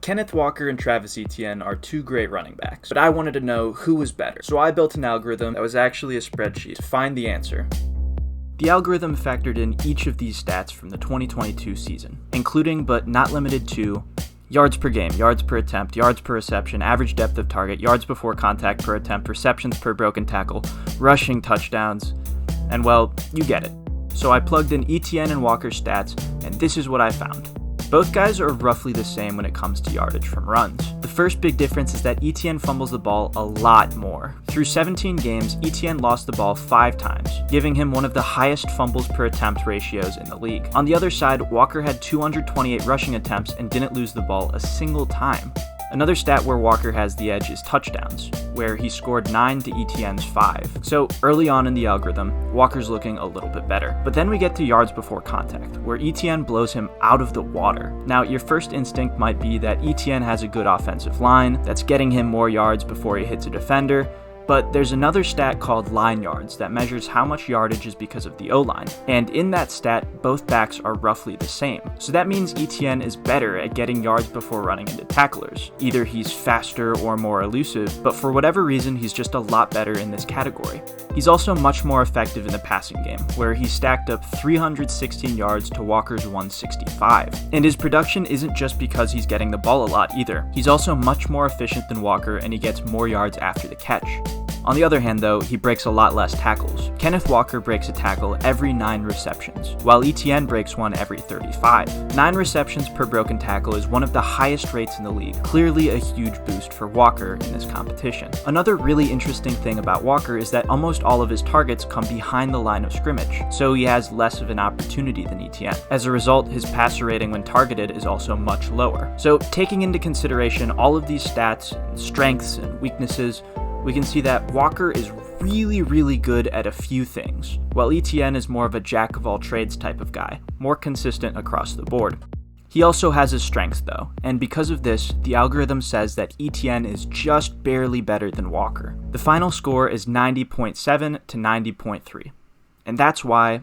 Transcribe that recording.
Kenneth Walker and Travis Etienne are two great running backs, but I wanted to know who was better. So I built an algorithm that was actually a spreadsheet to find the answer. The algorithm factored in each of these stats from the 2022 season, including but not limited to yards per game, yards per attempt, yards per reception, average depth of target, yards before contact per attempt, receptions per broken tackle, rushing touchdowns, and well, you get it. So I plugged in Etienne and Walker's stats, and this is what I found. Both guys are roughly the same when it comes to yardage from runs. The first big difference is that Etienne fumbles the ball a lot more. Through 17 games, Etienne lost the ball 5 times, giving him one of the highest fumbles per attempt ratios in the league. On the other side, Walker had 228 rushing attempts and didn't lose the ball a single time. Another stat where Walker has the edge is touchdowns, where he scored 9 to Etienne's 5. So early on in the algorithm, Walker's looking a little bit better. But then we get to yards before contact, where Etienne blows him out of the water. Now, your first instinct might be that Etienne has a good offensive line, that's getting him more yards before he hits a defender, but there's another stat called line yards that measures how much yardage is because of the O-line. And in that stat, both backs are roughly the same. So that means Etienne is better at getting yards before running into tacklers. Either he's faster or more elusive, but for whatever reason, he's just a lot better in this category. He's also much more effective in the passing game, where he stacked up 316 yards to Walker's 165. And his production isn't just because he's getting the ball a lot either. He's also much more efficient than Walker, and he gets more yards after the catch. On the other hand though, he breaks a lot less tackles. Kenneth Walker breaks a tackle every 9 receptions, while Etienne breaks one every 35. 9 receptions per broken tackle is one of the highest rates in the league, clearly a huge boost for Walker in this competition. Another really interesting thing about Walker is that almost all of his targets come behind the line of scrimmage, so he has less of an opportunity than Etienne. As a result, his passer rating when targeted is also much lower. So taking into consideration all of these stats, strengths, and weaknesses, we can see that Walker is really good at a few things, while Etienne is more of a jack-of-all-trades type of guy, more consistent across the board. He also has his strengths though, and because of this, the algorithm says that Etienne is just barely better than Walker. The final score is 90.7 to 90.3, and that's why